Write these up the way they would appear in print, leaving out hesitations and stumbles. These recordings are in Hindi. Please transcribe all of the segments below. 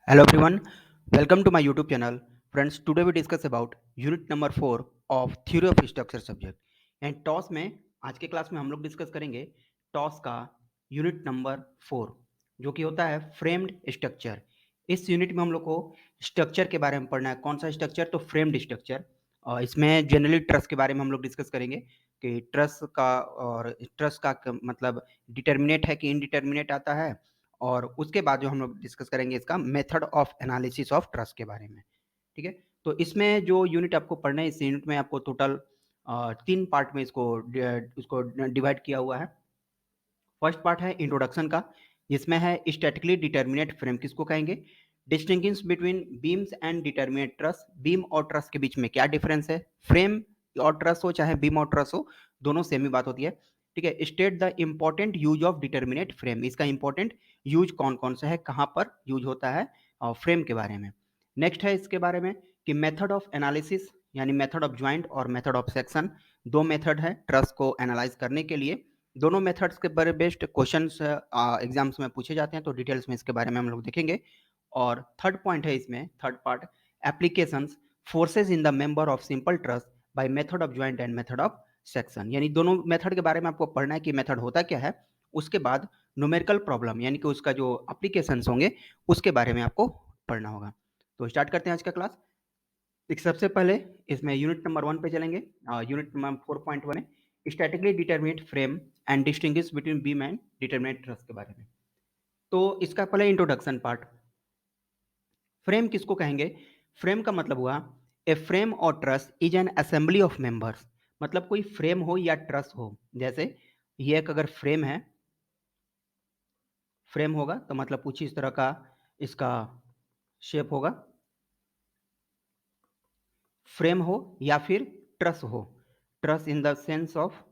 Hello everyone, welcome to my YouTube channel. Friends, today we discuss about unit number 4 of theory of structure subject. And toss में आज के क्लास में हम लोग डिस्कस करेंगे टॉस का यूनिट नंबर 4 जो कि होता है फ्रेम्ड स्ट्रक्चर। इस यूनिट में हम लोग को स्ट्रक्चर के बारे में पढ़ना है। कौन सा स्ट्रक्चर? तो फ्रेम्ड स्ट्रक्चर। और इसमें जनरली ट्रस के बारे में हम लोग डिस्कस करेंगे कि ट्रस का मतलब डिटर्मिनेट है कि इनडिटर्मिनेट आता है, और उसके बाद जो हम लोग डिस्कस करेंगे इसका method of analysis of trust के बारे में। ठीक है, तो इसमें जो यूनिट आपको पढ़ना है, इस यूनिट में आपको टोटल 3 पार्ट में इसको डिवाइड किया हुआ है। फर्स्ट पार्ट है इंट्रोडक्शन का, जिसमें है स्टैटिकली डिटर्मिनेट फ्रेम किसको कहेंगे, distinguish between beams and determinate truss, beam और ट्रस के बीच में क्या डिफरेंस है, फ्रेम और ट्रस हो चाहे बीम और ट्रस हो, दोनों सेम ही बात होती है। ठीक है, state the important use of determinate frame, इसका इंपॉर्टेंट यूज कौन कौन सा है, कहाँ पर यूज होता है फ्रेम के बारे में। नेक्स्ट है इसके बारे में कि मेथड ऑफ एनालिसिस, यानी मेथड ऑफ ज्वाइंट और मेथड ऑफ सेक्शन, दो मेथड है ट्रस को एनालाइज करने के लिए। दोनों मेथड्स के बारे बेस्ड क्वेश्चंस एग्जाम्स में पूछे जाते हैं, तो डिटेल्स में इसके बारे में हम लोग देखेंगे। और थर्ड पॉइंट है इसमें, third part, applications forces in the member of simple trust by method of joint and method of section, यानी दोनों मेथड के बारे में आपको पढ़ना है कि मेथड होता क्या है। उसके बाद न्यूमेरिकल प्रॉब्लम, यानी कि उसका जो एप्लीकेशंस होंगे उसके बारे में आपको पढ़ना होगा। तो स्टार्ट करते हैं आज का क्लास। एक सबसे पहले इसमें यूनिट नंबर 1 पे चलेंगे। यूनिट नंबर 4.1 है statically determinate frame and distinguish between beam and determinate truss के बारे में। तो इसका पहले इंट्रोडक्शन पार्ट। फ्रेम किसको कहेंगे? फ्रेम का मतलब हुआ ए फ्रेम और truss is an assembly of members, मतलब कोई फ्रेम हो या ट्रस हो। जैसे ये एक अगर फ्रेम है, फ्रेम होगा तो मतलब कुछ इस तरह का इसका शेप होगा, फ्रेम हो या फिर ट्रस हो, truss in the sense of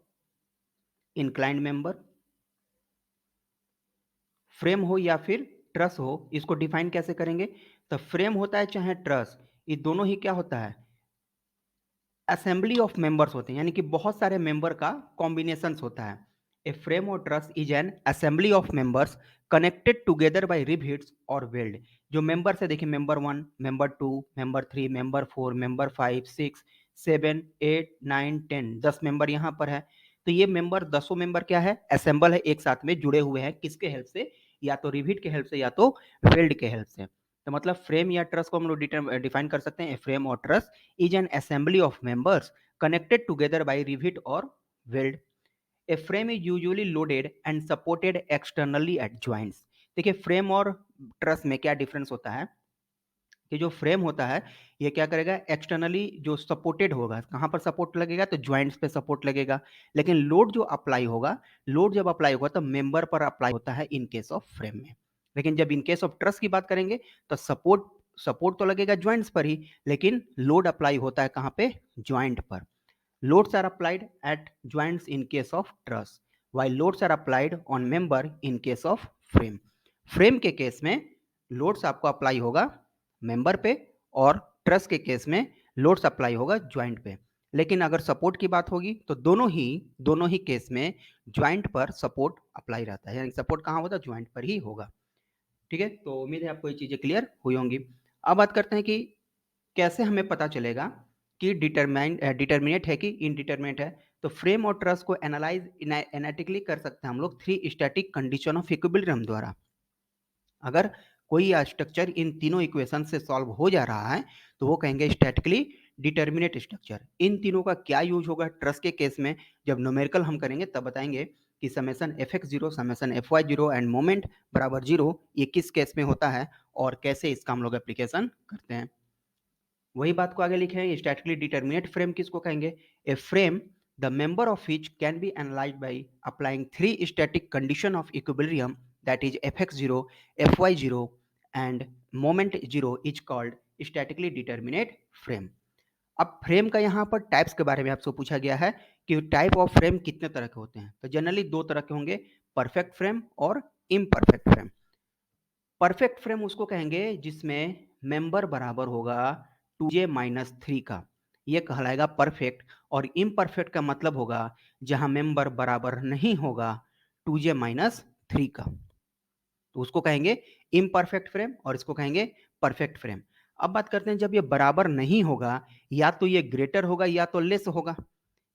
inclined member, frame हो या फिर ट्रस हो। इसको डिफाइन कैसे करेंगे? तो फ्रेम होता है चाहे ट्रस, ये दोनों ही क्या होता है, असेंबली ऑफ मेंबर्स होते हैं, यानी कि बहुत सारे मेंबर का कॉम्बिनेशन होता है। ए फ्रेम और truss is an assembly of members connected together by rivets और वेल्ड। जो मेंबर्स है देखिए, member 1, member 2, member 3, member 4, member 5, 6, 7, 8, 9, 10, 10 member यहाँ पर है। तो ये मेंबर, 10 मेंबर क्या है, असेंबल है, एक साथ में जुड़े हुए हैं, किसके हेल्प से? या तो रिविट के हेल्प से या तो वेल्ड के हेल्प से। तो मतलब फ्रेम या ट्रस को हम लोग डिफाइन कर सकते हैं, फ्रेम और truss is an assembly of members connected together by rivet or weld. A frame is usually loaded and supported externally at joints. देखिए फ्रेम और ट्रस में क्या डिफरेंस होता है कि जो फ्रेम होता है ये क्या करेगा, एक्सटर्नली जो सपोर्टेड होगा, कहाँ पर सपोर्ट लगेगा, तो ज्वाइंट्स पे सपोर्ट लगेगा। लेकिन लोड जो अप्लाई होगा, लोड जब अप्लाई होगा तो मेंबर पर अप्लाई होता है इन केस ऑफ फ्रेम में। लेकिन जब इन केस ऑफ ट्रस की बात करेंगे तो सपोर्ट सपोर्ट तो लगेगा ज्वाइंट्स पर ही, लेकिन लोड अप्लाई होता है कहाँ पे, ज्वाइंट पर। Loads are applied at joints in case of truss, while loads are applied on member in case of frame. Frame के केस में लोड्स आपको अप्लाई होगा मेंबर पे, और ट्रस के केस में लोड्स अप्लाई होगा ज्वाइंट पे। लेकिन अगर सपोर्ट की बात होगी तो दोनों ही केस में ज्वाइंट पर सपोर्ट अप्लाई रहता है, यानी सपोर्ट कहाँ होता है, ज्वाइंट पर ही होगा। ठीक है, तो उम्मीद है आपको ये चीजें क्लियर हुई होंगी। अब बात करते हैं कि कैसे हमें पता चलेगा कि डिटर्मिनेट है कि इनडिटर्मिनेट है। तो फ्रेम और ट्रस को एनालाइज एनालिटिकली कर सकते हैं हम लोग 3 स्टैटिक कंडीशन ऑफ इक्विलिब्रियम द्वारा। अगर कोई स्ट्रक्चर इन तीनों इक्वेशन से सॉल्व हो जा रहा है तो वो कहेंगे स्टैटिकली डिटर्मिनेट स्ट्रक्चर। इन तीनों का क्या यूज होगा ट्रस के केस में? जब न्यूमेरिकल हम करेंगे तब बताएंगे कि summation F X zero, summation F Y zero and moment बराबर जीरो, ये किस केस में होता है और कैसे इसका हम लोग एप्लीकेशन करते हैं। वही बात को आगे लिखे हैं, स्टैटिकली डिटर्मिनेट फ्रेम किसको कहेंगे? A frame the member of which can be analyse by applying 3 static condition of equilibrium, that is fx0, fy0 and moment zero, is called statically determinate frame. अब फ्रेम का यहाँ पर टाइप्स के बारे में आपसे पूछा गया है कि टाइप ऑफ फ्रेम कितने तरह के होते हैं। तो जनरली 2 तरह के होंगे, परफेक्ट फ्रेम और इम्परफेक्ट फ्रेम। परफेक्ट फ्रेम उसको कहेंगे जिसमें मेंबर बराबर होगा 2j-3 का, ये कहलाएगा परफेक्ट। और इम्परफेक्ट का मतलब होगा जहां मेंबर बराबर नहीं होगा 2j-3 का। तो उसको कहेंगे इम्परफेक्ट फ्रेम और इसको कहेंगे परफेक्ट फ्रेम। अब बात करते हैं जब ये बराबर नहीं होगा, या तो ये ग्रेटर होगा या तो लेस होगा,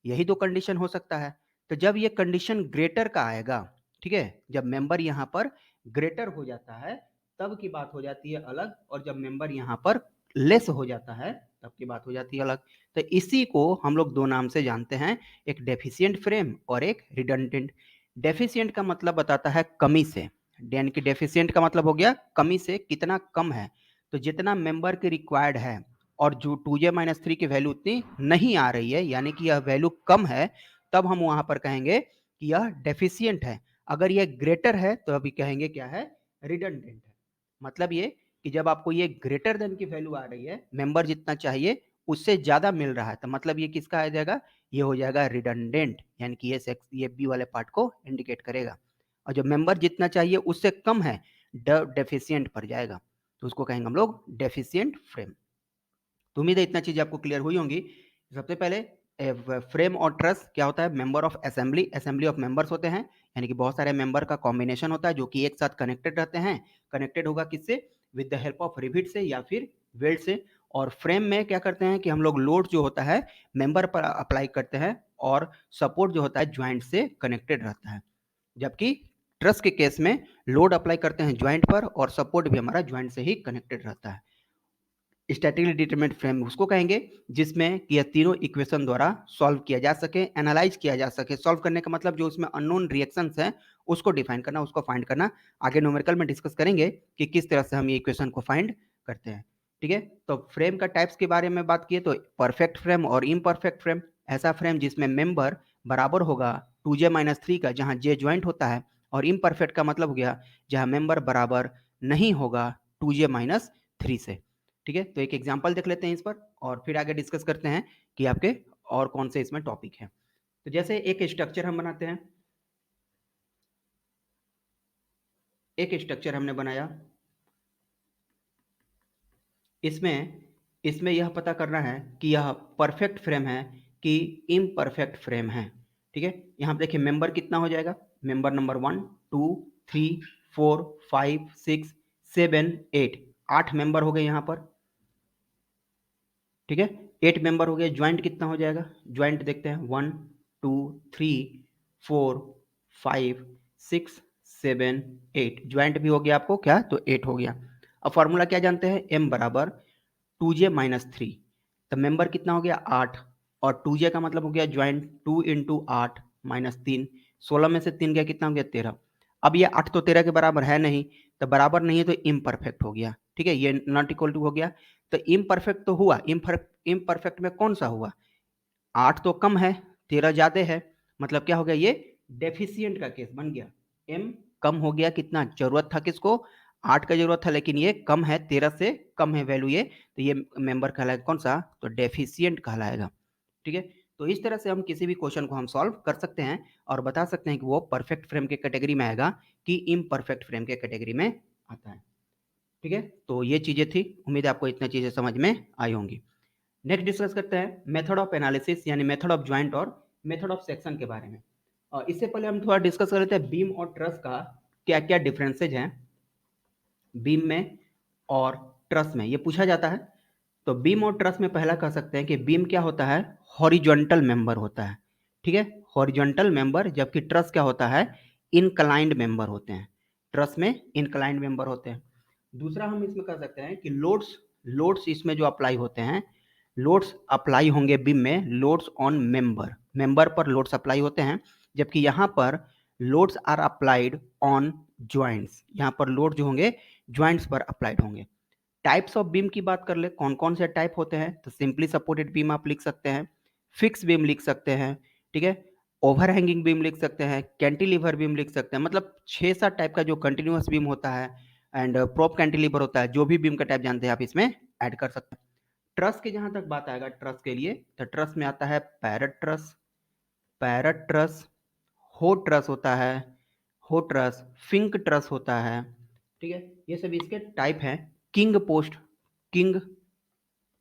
यही तो कंडीशन हो सकता है। तो जब ये कंडीशन ग्रेटर का आएगा, ठीक है, जब मेंबर यहाँ पर ग्रेटर हो जाता है तब की बात हो जाती है अलग, और जब मेंबर यहाँ पर लेस हो जाता है तब की बात हो जाती है अलग। तो इसी को हम लोग दो नाम से जानते हैं, एक डेफिशिएंट फ्रेम और एक रिडंडेंट। डेफिशिएंट का मतलब बताता है कमी से, यानी कि डेफिशिएंट का मतलब हो गया कमी से, कितना कम है, तो जितना मेंबर के रिक्वायर्ड है और जो 2j-3 की वैल्यू उतनी नहीं आ रही है, यानी कि यह वैल्यू कम है, तब हम वहां पर कहेंगे कि यह डेफिशिएंट है। अगर यह ग्रेटर है तो अभी कहेंगे क्या है, रिडंडेंट है। मतलब ये कि जब आपको ये ग्रेटर देन की वैल्यू आ रही है, मेंबर जितना चाहिए उससे ज्यादा मिल रहा है, तो मतलब ये किसका आ जाएगा, ये हो जाएगा रिडंडेंट, यानी कि ये बी वाले पार्ट को इंडिकेट करेगा। और जो मेंबर जितना चाहिए उससे कम है, डेफिशिएंट पर जाएगा, तो उसको कहेंगे हम लोग डेफिशिएंट फ्रेम। तो उम्मीद है इतना चीज आपको क्लियर हुई होंगी। सबसे पहले फ्रेम और ट्रस क्या होता है, member of assembly, assembly of members होते हैं, यानी कि बहुत सारे मेंबर का कॉम्बिनेशन होता है जो कि एक साथ कनेक्टेड रहते हैं। कनेक्टेड होगा किससे, with the help of rivet से या फिर वेल्ड से। और फ्रेम में क्या करते हैं कि हम लोग लोड जो होता है मेंबर पर अप्लाई करते हैं, और सपोर्ट जो होता है ज्वाइंट से कनेक्टेड रहता है। जबकि ट्रस के केस में लोड अप्लाई करते हैं ज्वाइंट पर, और सपोर्ट भी हमारा ज्वाइंट से ही कनेक्टेड रहता है। स्टैटिकली डिटरमिनेंट फ्रेम उसको कहेंगे जिसमें कि यह तीनों इक्वेशन द्वारा सॉल्व किया जा सके, एनालाइज किया जा सके। सॉल्व करने का मतलब जो उसमें अननोन रिएक्शंस हैं उसको डिफाइन करना, उसको फाइंड करना। आगे न्यूमेरिकल में डिस्कस करेंगे कि किस तरह से हम ये इक्वेशन को फाइंड करते हैं। ठीक है, तो फ्रेम का टाइप्स के बारे में बात किए तो परफेक्ट फ्रेम और इम्परफेक्ट फ्रेम, ऐसा फ्रेम जिसमें मेंबर बराबर होगा 2j-3 का, जहां j ज्वाइंट होता है, और इम्परफेक्ट का मतलब हो गया जहां मेंबर बराबर नहीं होगा 2j-3 से। ठीक है, तो एक एग्जांपल देख लेते हैं इस पर, और फिर आगे डिस्कस करते हैं कि आपके और कौन से इसमें टॉपिक है। तो जैसे एक स्ट्रक्चर हम बनाते हैं, एक स्ट्रक्चर हमने बनाया, इसमें इसमें यह पता करना है कि यह परफेक्ट फ्रेम है कि इम्परफेक्ट फ्रेम है। ठीक है, यहाँ पे देखिए मेंबर कितना हो जाएगा, मेंबर नंबर 1 2 3 4 5 6 7 8, 8 मेंबर हो गए यहाँ पर। ठीक है, 8 मेंबर हो गए। ज्वाइंट कितना हो जाएगा, ज्वाइंट देखते हैं, 1 2 3 4 5 6 7 8, ज्वाइंट भी हो गया आपको क्या, तो 8 हो गया। अब फॉर्मूला क्या जानते हैं, m बराबर 2j-3, तो मेंबर कितना हो गया 8, और 2j का मतलब हो गया ज्वाइंट, 2 इंटू 8 माइनस 3, 16 में से 3 गया कितना हो गया 13। अब ये 8 तो 13 के बराबर है नहीं, तो बराबर नहीं है तो इम्परफेक्ट हो गया। ठीक है, ये नॉट इक्वल टू हो गया, तो इम्परफेक्ट तो हुआ। इम्परफेक्ट में कौन सा हुआ, 8 तो कम है 13 ज्यादा है, मतलब क्या हो गया, ये डेफिशिएंट का केस बन गया। m कम हो गया, कितना जरूरत था किसको, 8 का जरूरत था, लेकिन ये कम है, 13 से कम है वैल्यू ये, तो ये मेंबर कहलाएगा कौन सा, तो डेफिशिएंट कहलाएगा। ठीक है, तो इस तरह से हम किसी भी क्वेश्चन को हम सॉल्व कर सकते हैं और बता सकते हैं कि वो परफेक्ट फ्रेम के कैटेगरी में आएगा कि इम्परफेक्ट फ्रेम के कैटेगरी में आता है। ठीक है, तो ये चीजें थी, उम्मीद है आपको इतना चीजें समझ में आई होंगी। नेक्स्ट डिस्कस करते हैं मेथड ऑफ एनालिसिस, यानी मेथड ऑफ ज्वाइंट और मेथड ऑफ सेक्शन के बारे में। और इससे पहले हम थोड़ा डिस्कस कर लेते हैं बीम और ट्रस का क्या क्या डिफरेंसेज हैं बीम में और ट्रस में, ये पूछा जाता है। तो बीम और ट्रस में पहला कह सकते हैं कि बीम क्या होता है, हॉरिजॉन्टल मेंबर होता है। ठीक है, हॉरिजॉन्टल मेंबर, जबकि ट्रस क्या होता है, इनक्लाइंड मेंबर होते हैं। ट्रस में इनक्लाइंड मेंबर होते हैं। दूसरा हम इसमें कह सकते हैं कि लोड्स, लोड्स इसमें जो अप्लाई होते हैं, लोड्स अप्लाई होंगे बीम में, लोड्स ऑन मेंबर, मेंबर पर लोड्स अप्लाई होते हैं, जबकि यहाँ पर loads are applied on joints, यहाँ पर लोड जो होंगे ज्वाइंट्स पर अप्लाइड होंगे। टाइप्स ऑफ बीम की बात कर ले, कौन कौन से टाइप होते हैं, तो सिंपली सपोर्टेड बीम आप लिख सकते हैं, फिक्स बीम लिख सकते हैं, ठीक है, ओवर हैंगिंग बीम लिख सकते हैं, कैंटिलीवर बीम लिख सकते हैं, मतलब 6-7 टाइप का जो कंटिन्यूअस बीम होता है एंड प्रोप कैंटिलीवर होता है, जो भी बीम का टाइप जानते हैं आप इसमें ऐड कर सकते हैं। ट्रस के जहां तक बात आएगा, ट्रस के लिए तो ट्रस में आता है पैरट ट्रस, पैरट ट्रस, हो ट्रस होता है, हो ट्रस, फिंक ट्रस होता है। ठीक है, ये सब इसके टाइप हैं। King post, king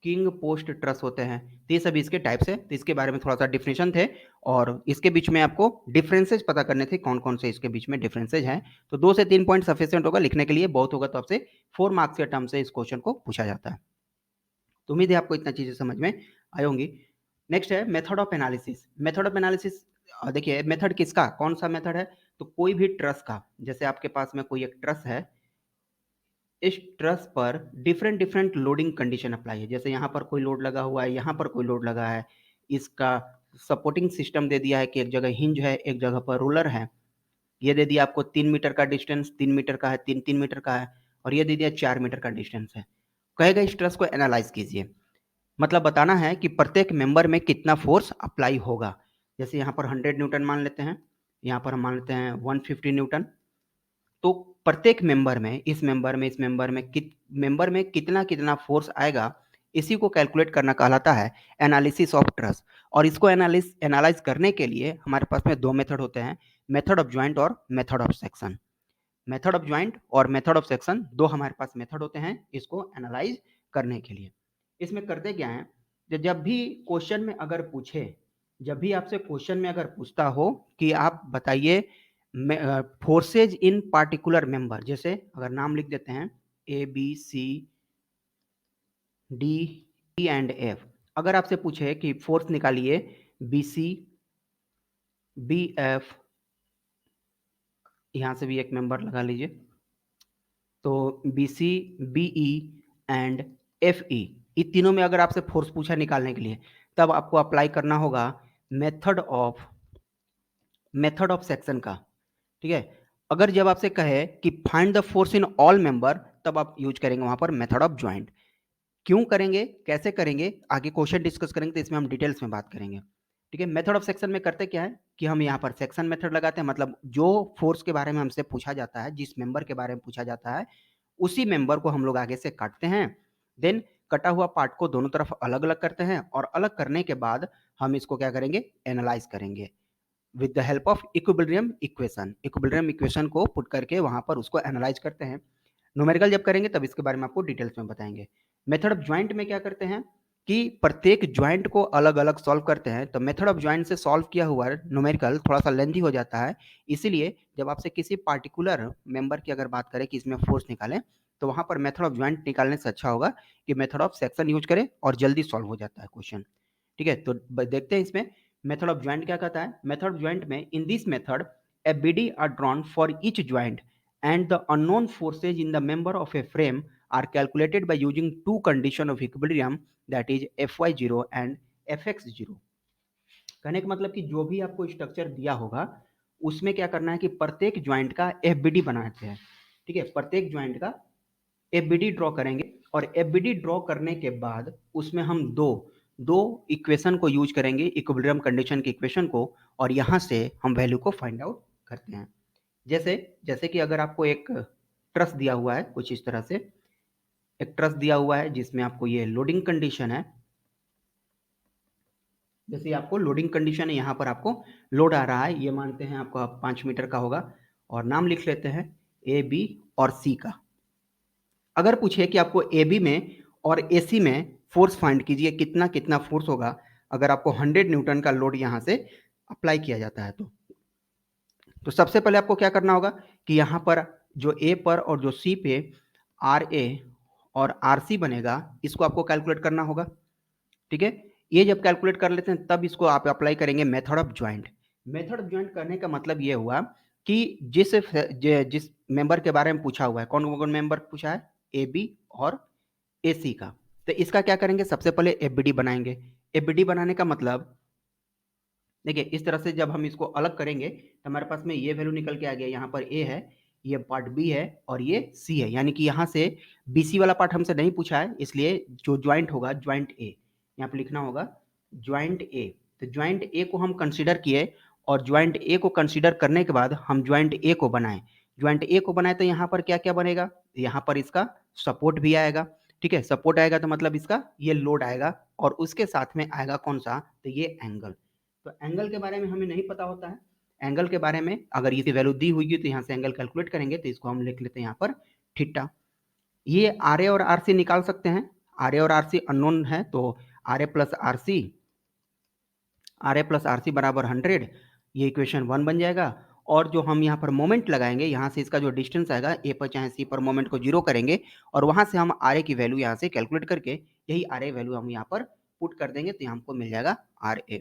king post truss होते हैं, तो ये सब इसके टाइप्स है, तो इसके बारे में थोड़ा सा डिफिनेशन थे और इसके बीच में आपको डिफरेंसेज पता करने थे, कौन कौन से इसके बीच में डिफरेंसेज हैं। तो 2 से 3 पॉइंट सफिशिएंट होगा लिखने के लिए, बहुत होगा तो आपसे 4 मार्क्स के टर्म से इस क्वेश्चन को पूछा जाता है। तो उम्मीद है आपको इतना चीजें समझ में आई होंगी। नेक्स्ट है method of analysis. Method of analysis देखिए, मेथड किसका, कौन सा मेथड है, तो कोई भी ट्रस का, जैसे आपके पास में कोई एक ट्रस है, इस ट्रस पर different different loading condition apply है। जैसे यहाँ पर कोई लोड लगा हुआ है, यहाँ पर कोई लोड लगा है, इसका सपोर्टिंग सिस्टम दे दिया है कि एक जगह हिंज है, एक जगह पर रोलर है, ये दे दिया आपको 3 मीटर का डिस्टेंस, 3 मीटर का है, 3 मीटर का है, और ये दे दिया 4 मीटर का डिस्टेंस है। कहेगा इस ट्रस को एनालाइज कीजिए, मतलब बताना है कि प्रत्येक मेंबर में कितना फोर्स अप्लाई होगा। जैसे यहाँ पर 100 न्यूटन मान लेते हैं, यहाँ पर हम मान लेते हैं 150 न्यूटन। तो प्रत्येक मेंबर में, इस मेंबर में, इस मेंबर में कितना कितना फोर्स आएगा, इसी को कैलकुलेट करना कहलाता है एनालिसिस ऑफ ट्रस। और इसको एनालाइज करने के लिए हमारे पास में 2 मेथड होते हैं, मेथड ऑफ ज्वाइंट और method of section. Method of joint और मेथड ऑफ सेक्शन, 2 हमारे पास मेथड होते हैं इसको एनालाइज करने के लिए। इसमें करते क्या है, जब भी क्वेश्चन में अगर पूछे, जब भी आपसे क्वेश्चन में अगर पूछता हो कि आप बताइए फोर्सेज इन पार्टिकुलर मेंबर, जैसे अगर नाम लिख देते हैं A B C D E and F, अगर आपसे पूछे कि फोर्स निकालिए बी सी बी एफ, यहां से भी एक मेंबर लगा लीजिए, तो B C B E and F E, इन तीनों में अगर आपसे फोर्स पूछा निकालने के लिए, तब आपको अप्लाई करना होगा मेथड ऑफ सेक्शन का। ठीक है, अगर जब आपसे कहे कि find the force in all member, तब आप यूज करेंगे वहां पर मेथड ऑफ ज्वाइंट। क्यों करेंगे, कैसे करेंगे, आगे क्वेश्चन डिस्कस करेंगे तो इसमें हम डिटेल्स में बात करेंगे। ठीक है, मेथड ऑफ सेक्शन में करते क्या है कि हम यहाँ पर सेक्शन मेथड लगाते हैं, मतलब जो फोर्स के बारे में हमसे पूछा जाता है, जिस मेंबर के बारे में पूछा जाता है, उसी मेंबर को हम लोग आगे से काटते हैं, देन कटा हुआ पार्ट को दोनों तरफ अलग अलग करते हैं, और अलग करने के बाद हम इसको क्या करेंगे, एनालाइज करेंगे with the help of equilibrium equation. Equilibrium equation को पुट करके वहां पर उसको एनालाइज करते हैं। न्यूमेरिकल जब करेंगे तब इसके बारे में आपको डिटेल्स में बताएंगे। मेथड ऑफ ज्वाइंट में क्या करते हैं कि प्रत्येक ज्वाइंट को अलग अलग सॉल्व करते हैं। तो मेथड ऑफ ज्वाइंट से सॉल्व किया हुआ न्यूमेरिकल थोड़ा सा लेंथी हो जाता है, इसीलिए जब आपसे किसी पार्टिकुलर मेंबर की अगर बात करें कि इसमें फोर्स निकालें, तो वहां पर मेथड ऑफ ज्वाइंट निकालने से अच्छा होगा कि मेथड ऑफ सेक्शन यूज करें, और जल्दी सॉल्व हो जाता है क्वेश्चन। ठीक है, तो देखते हैं इसमें मेथड ऑफ ज्वाइंट क्या कहता है। मेथड ऑफ ज्वाइंट में, in this method a BD are drawn for each joint and the unknown forces in the member of a frame are calculated by using two condition of equilibrium, that is Fy0 and Fx0। कहने का मतलब कि जो भी आपको स्ट्रक्चर दिया होगा उसमें क्या करना है कि प्रत्येक ज्वाइंट का एफबीडी बनाते हैं। ठीक है, प्रत्येक ज्वाइंट का एफबीडी ड्रॉ करेंगे, और एफबीडी ड्रॉ करने के बाद उसमें हम दो दो इक्वेशन को यूज करेंगे, इक्विलिब्रियम कंडीशन की इक्वेशन को, और यहां से हम वैल्यू को फाइंड आउट करते हैं। जैसे जैसे कि अगर आपको एक ट्रस दिया हुआ है, कुछ इस तरह से एक ट्रस दिया हुआ है जिसमें आपको ये लोडिंग कंडीशन है, जैसे आपको लोडिंग कंडीशन है, यहाँ पर आपको लोड आ रहा है, ये मानते हैं आपको 5 मीटर का होगा, और नाम लिख लेते हैं ए बी और सी का। अगर पूछे कि आपको ए बी में और ए सी में फोर्स फाइंड कीजिए, कितना कितना फोर्स होगा अगर आपको 100 न्यूटन का लोड यहाँ से अप्लाई किया जाता है, तो सबसे पहले आपको क्या करना होगा कि यहाँ पर जो ए पर और जो सी पे आर ए और आर सी बनेगा, इसको आपको कैलकुलेट करना होगा। ठीक है, ये जब कैलकुलेट कर लेते हैं तब इसको आप अप्लाई करेंगे method of joint. Method of joint करने का मतलब ये हुआ कि जिस मेंबर के बारे में पूछा हुआ है, कौन कौन मेंबर पूछा है, ए बी और ए सी का, तो इसका क्या करेंगे, सबसे पहले एफबीडी बनाएंगे। एफबीडी बनाने का मतलब देखिए, इस तरह से जब हम इसको अलग करेंगे तो हमारे पास में ये वैल्यू निकल के आ गया, यहाँ पर ए है, ये पार्ट बी है, और ये सी है, यानी कि यहाँ से बीसी वाला पार्ट हमसे नहीं पूछा है, इसलिए जो ज्वाइंट होगा ज्वाइंट ए, यहाँ पे लिखना होगा ज्वाइंट ए। तो ज्वाइंट ए को हम कंसीडर किए, और ज्वाइंट ए को कंसीडर करने के बाद हम ज्वाइंट ए को बनाए। ज्वाइंट ए को बनाए तो यहाँ पर क्या क्या बनेगा, यहाँ पर इसका सपोर्ट भी आएगा। ठीक है, सपोर्ट आएगा तो मतलब इसका ये लोड आएगा, और उसके साथ में आएगा कौन सा, तो ये एंगल। तो एंगल के बारे में हमें नहीं पता होता है, एंगल के बारे में अगर ये वैल्यू दी हुई है तो यहाँ से एंगल कैलकुलेट करेंगे, तो इसको हम लिख लेते हैं यहाँ पर थीटा। ये आर ए और आर सी निकाल सकते हैं, आर ए और आर सी अननोन है, तो R A plus R C, RA plus RC बराबर 100, ये इक्वेशन 1 बन जाएगा। और जो हम यहाँ पर मोमेंट लगाएंगे, यहाँ से इसका जो डिस्टेंस आएगा ए पर चाहे सी पर, मोमेंट को 0 करेंगे और वहाँ से हम RA की वैल्यू यहाँ से कैलकुलेट करके यही RA वैल्यू हम यहाँ पर पुट कर देंगे, तो यहाँ हमको मिल जाएगा RA।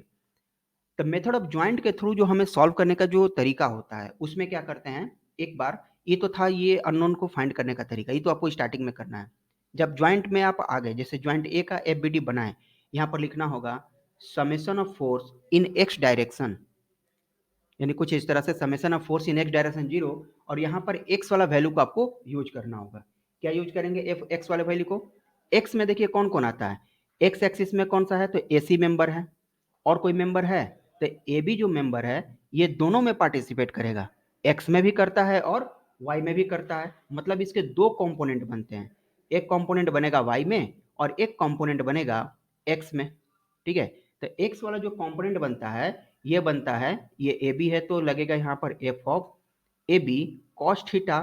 तो मेथड ऑफ ज्वाइंट के थ्रू जो हमें सॉल्व करने का जो तरीका होता है, उसमें क्या करते हैं, एक बार ये तो था ये अननोन को फाइंड करने का तरीका, ये तो आपको स्टार्टिंग में करना है। जब ज्वाइंट में आप आ गए, जैसे ज्वाइंट ए का एफबीडी बनाए, यहाँ पर लिखना होगा summation of force in x direction, यानी कुछ इस तरह से summation of force in x direction 0, और यहाँ पर एक्स वाला वैल्यू को आपको यूज करना होगा। क्या यूज करेंगे एफ एक्स वाले वैल्यू को? एक्स में देखिए कौन कौन आता है, एक्स एक्सिस में कौन सा है, तो एसी मेंबर है, और कोई मेंबर है, तो ए बी जो मेंबर है ये दोनों में पार्टिसिपेट करेगा, एक्स में भी करता है और वाई में भी करता है, मतलब इसके दो कंपोनेंट बनते हैं, एक कंपोनेंट बनेगा वाई में और एक कंपोनेंट बनेगा एक्स में। ठीक है, तो एक्स वाला जो कंपोनेंट बनता है ये बनता है, ये ए बी है तो लगेगा यहाँ पर F of A B cos theta,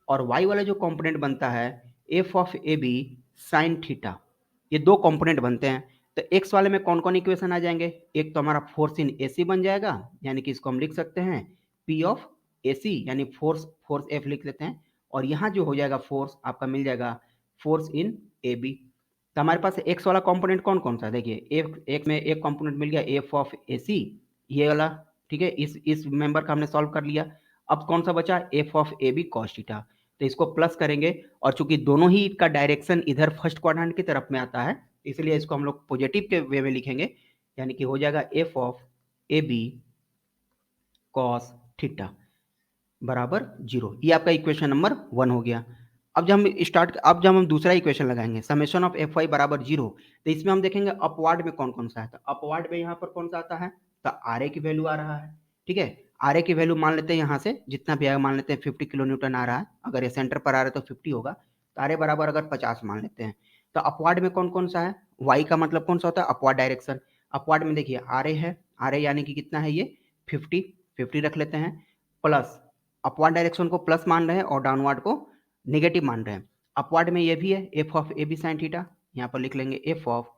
और वाई वाला जो कंपोनेंट बनता है F of A B sine theta, ये दो कंपोनेंट बनते हैं। तो एक्स वाले में कौन कौन इक्वेशन आ जाएंगे, एक तो हमारा फोर्स इन एसी बन जाएगा, यानी कि इसको हम लिख सकते हैं पी ऑफ एसी, यानी फोर्स फोर्स एफ लिख लेते हैं, और यहाँ जो हो जाएगा फोर्स आपका मिल जाएगा फोर्स इन ए बी। तो हमारे पास एक्स वाला कंपोनेंट कौन कौन सा है, देखिए एक में एक कंपोनेंट मिल गया एफ ऑफ ए सी, ये वाला, ठीक है, इस मेंबर का हमने सॉल्व कर लिया। अब कौन सा बचा, F of A B cos theta, तो इसको प्लस करेंगे, और चूंकि दोनों ही का डायरेक्शन इधर फर्स्ट क्वाड्रेंट की तरफ में आता है, इसलिए इसको हम लोग पॉजिटिव के वे में लिखेंगे, यानी कि हो जाएगा F of A B cos theta बराबर 0। ये आपका इक्वेशन नंबर 1 हो गया। अब जब हम दूसरा इक्वेशन लगाएंगे, समेशन ऑफ एफ वाई बराबर 0, तो इसमें हम देखेंगे अपवार्ड में कौन कौन सा है, तो अपवार्ड में यहाँ पर कौन सा आता है, तो आर ए की वैल्यू आ रहा है। ठीक है, आर ए की वैल्यू मान लेते हैं, यहाँ से जितना भी आएगा मान लेते हैं 50 किलो न्यूटन आ रहा है, अगर ये सेंटर पर आ रहा है तो 50 होगा, तो आर ए बराबर अगर 50 मान लेते हैं। तो अपवार्ड में कौन कौन सा है, वाई का मतलब कौन सा होता है, अपवार्ड डायरेक्शन। अपवार्ड में देखिए आर ए है, आर ए यानी कि कितना है ये 50 रख लेते हैं, प्लस अपवार्ड डायरेक्शन को प्लस मान रहे हैं और डाउनवर्ड को नेगेटिव मान रहे हैं। अपवार्ड में ये भी है F of A B sine theta, यहाँ पर लिख लेंगे F of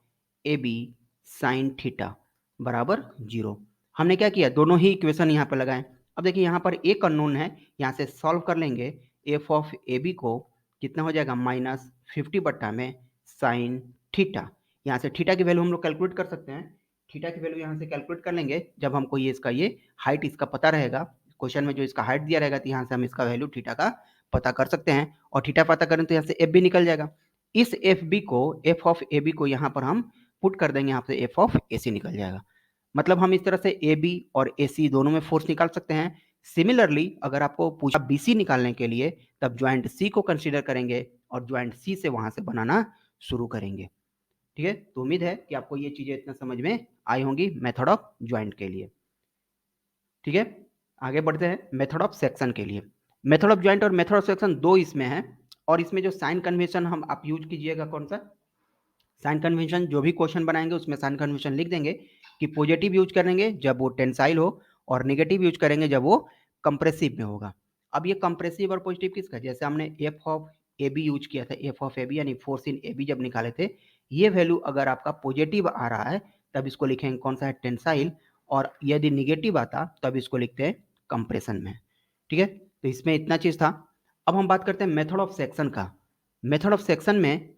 A B sine theta बराबर 0। हमने क्या किया, दोनों ही इक्वेशन यहाँ पर लगाए। अब देखिए यहाँ पर एक अननोन है, यहाँ से सॉल्व कर लेंगे, एफ ऑफ ए बी को कितना हो जाएगा -50 बट्टा में साइन थीटा, यहाँ से थीटा की वैल्यू हम लोग कैलकुलेट कर सकते हैं, थीटा की वैल्यू यहाँ से कैलकुलेट कर लेंगे जब हमको ये इसका ये हाइट इसका पता रहेगा, क्वेश्चन में जो इसका हाइट दिया रहेगा, तो यहाँ से हम इसका वैल्यू थीटा का पता कर सकते हैं, और थीटा पता करें तो यहाँ से एफ बी निकल जाएगा। इस एफ बी को, एफ ऑफ ए बी को यहाँ पर हम पुट कर देंगे, यहाँ से एफ ऑफ ए सी निकल जाएगा। मतलब हम इस तरह से ए बी और ए सी दोनों में फोर्स निकाल सकते हैं। सिमिलरली अगर आपको पूछा बी सी निकालने के लिए, तब ज्वाइंट सी को कंसिडर करेंगे और ज्वाइंट सी से वहां से बनाना शुरू करेंगे। ठीक है, तो उम्मीद है कि आपको ये चीजें इतना समझ में आई होंगी मेथड ऑफ ज्वाइंट के लिए। ठीक है, आगे बढ़ते हैं मेथड ऑफ सेक्शन के लिए। मेथड ऑफ ज्वाइंट और मेथड ऑफ सेक्शन दो इसमें है, और इसमें जो साइन कन्वेंशन हम आप यूज कीजिएगा, कौन सा साइन कन्वेंशन, जो भी क्वेश्चन बनाएंगे उसमें साइन कन्वेंशन लिख देंगे कि पॉजिटिव यूज करेंगे जब वो टेंसाइल हो, और नेगेटिव यूज करेंगे जब वो कंप्रेसिव में होगा। अब ये कंप्रेसिव और पॉजिटिव किसका, जैसे हमने F of A B use किया था, एफ ऑफ ए बी यानी फोर्स इन ए बी जब निकाले थे, ये वैल्यू अगर आपका पॉजिटिव आ रहा है तब इसको लिखेंगे कौन सा है, टेंसाइल, और यदि निगेटिव आता तब इसको लिखते हैं कंप्रेशन में। ठीक है, तो इसमें इतना चीज था। अब हम बात करते हैं मेथड ऑफ सेक्शन का। मेथड ऑफ सेक्शन में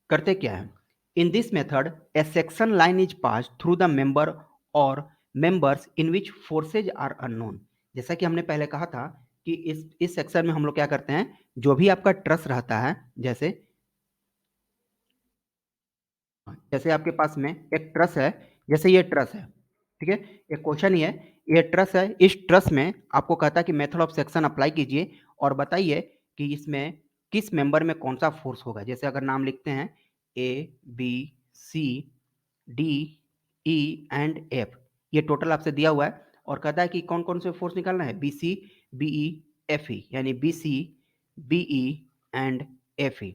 करते क्या है, in this method a section line is pass through the member और members in which forces are unknown. जैसा कि हमने पहले कहा था कि इस सेक्शन में हम लोग क्या करते हैं, जो भी आपका ट्रस रहता है, जैसे जैसे आपके पास में एक ट्रस है, जैसे ये ट्रस है, ठीक है, एक क्वेश्चन ही है, ये ट्रस है, इस ट्रस में आपको कहता है कि मेथड ऑफ सेक्शन अप्लाई कीजिए और बताइए कि इसमें किस मेंबर में कौन सा फोर्स होगा। जैसे अगर नाम लिखते हैं A B C D E and F, ये टोटल आपसे दिया हुआ है, और कहता है कि कौन कौन से फोर्स निकालना है, B C B E F E, यानी B C B E and F E,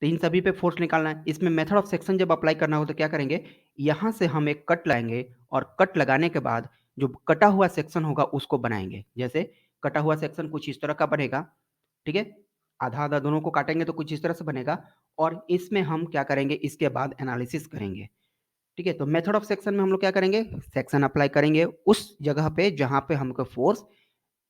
तो इन सभी पे फोर्स निकालना है। इसमें मेथड ऑफ सेक्शन जब अप्लाई करना हो तो क्या करेंगे, यहाँ से हम एक कट लाएंगे, और कट लगाने के बाद जो कटा हुआ सेक्शन होगा उसको बनाएंगे। जैसे कटा हुआ सेक्शन कुछ इस तरह का बनेगा, ठीक है, आधा आधा दोनों को काटेंगे तो कुछ इस तरह से बनेगा, और इसमें हम क्या करेंगे, इसके बाद एनालिसिस करेंगे। ठीक है, तो मेथड ऑफ सेक्शन में हम लोग क्या करेंगे, सेक्शन अप्लाई करेंगे उस जगह पे जहां पे हमको फोर्स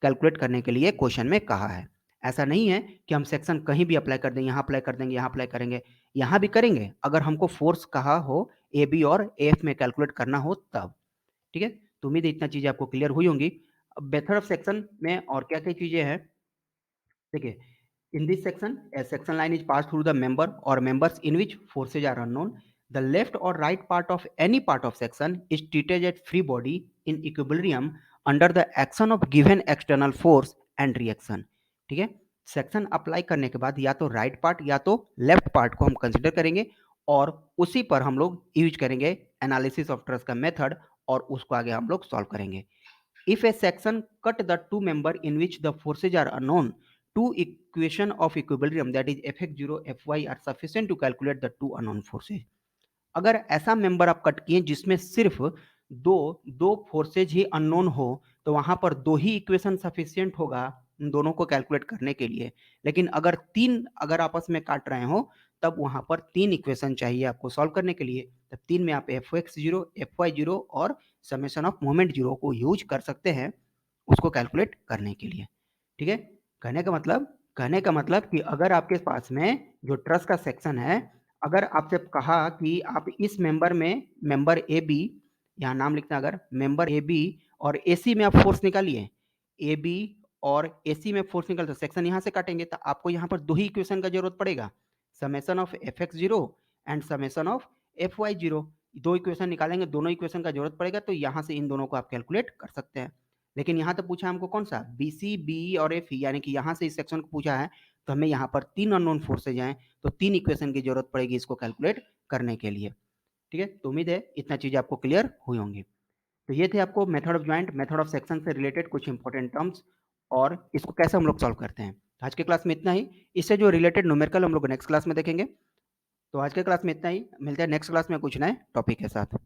कैलकुलेट करने के लिए क्वेश्चन में कहा है। ऐसा नहीं है कि हम सेक्शन कहीं भी अप्लाई कर देंगे, यहाँ अप्लाई कर देंगे, यहाँ अप्लाई करेंगे, यहाँ भी करेंगे अगर हमको फोर्स कहा हो ए बी और एफ में कैलकुलेट करना हो तब। ठीक है, तो उम्मीद है इतना चीजें आपको क्लियर हुई होंगी। अब मेथड ऑफ सेक्शन में और क्या क्या चीजें हैं, देखिए, in this section a section line is passed through the member or members in which forces are unknown. The left or right part of any part of section is treated as free body in equilibrium under the action of given external force and reaction. ठीक है, सेक्शन अप्लाई करने के बाद या तो राइट पार्ट या तो लेफ्ट पार्ट को हम कंसिडर करेंगे और उसी पर हम लोग यूज करेंगे एनालिसिस ऑफ ट्रस्ट का मेथड और उसको आगे हम लोग सॉल्व करेंगे। If a section cut the two member in which the forces are unknown, two equation of equilibrium that is Fx0 Fy are sufficient to calculate the two unknown forces. अगर ऐसा मेंबर आप कट किए जिसमें सिर्फ दो दो फोर्सेज ही अननोन हो तो वहां पर दो ही इक्वेशन सफिशियंट होगा उन दोनों को कैलकुलेट करने के लिए। लेकिन अगर तीन अगर आपस में काट रहे हो तब वहां पर तीन इक्वेशन चाहिए आपको सॉल्व करने के लिए। तब तीन में आप F X zero F Y zero और समेशन ऑफ मोमेंट जीरो को यूज कर सकते हैं उसको कैलकुलेट करने के लिए। ठीक है, कहने का मतलब कि अगर आपके पास में जो ट्रस का सेक्शन है, अगर आपसे कहा कि आप इस मेंबर में मेंबर ए बी, यहाँ नाम लिखना, अगर मेंबर ए बी और ए सी में आप फोर्स निकालिए, ए बी और ए सी में फोर्स निकलता, सेक्शन यहाँ से काटेंगे तो आपको यहाँ पर दो ही इक्वेशन का जरूरत पड़ेगा, summation of F X zero and summation of F Y zero. दो इक्वेशन निकालेंगे, दोनों इक्वेशन का जरूरत पड़ेगा, तो यहाँ से इन दोनों को आप कैलकुलेट कर सकते हैं। लेकिन यहाँ तो पूछा हमको कौन सा, बी सी बी और एफ, यानी कि यहाँ से इस सेक्शन को पूछा है तो हमें यहाँ पर तीन अननोन फोर्सेज हैं तो तीन इक्वेशन की जरूरत पड़ेगी इसको कैलकुलेट करने के लिए। ठीक है, तो उम्मीद है इतना चीज आपको क्लियर हुई होंगी। तो ये थे आपको method of joint, method of section से रिलेटेड कुछ इंपॉर्टेंट टर्म्स और इसको कैसे हम लोग सॉल्व करते हैं। आज के क्लास में इतना ही, इससे जो रिलेटेड न्यूमेरिकल हम लोग नेक्स्ट क्लास में देखेंगे। तो आज के क्लास में इतना ही, मिलते हैं नेक्स्ट क्लास में कुछ नए टॉपिक के साथ।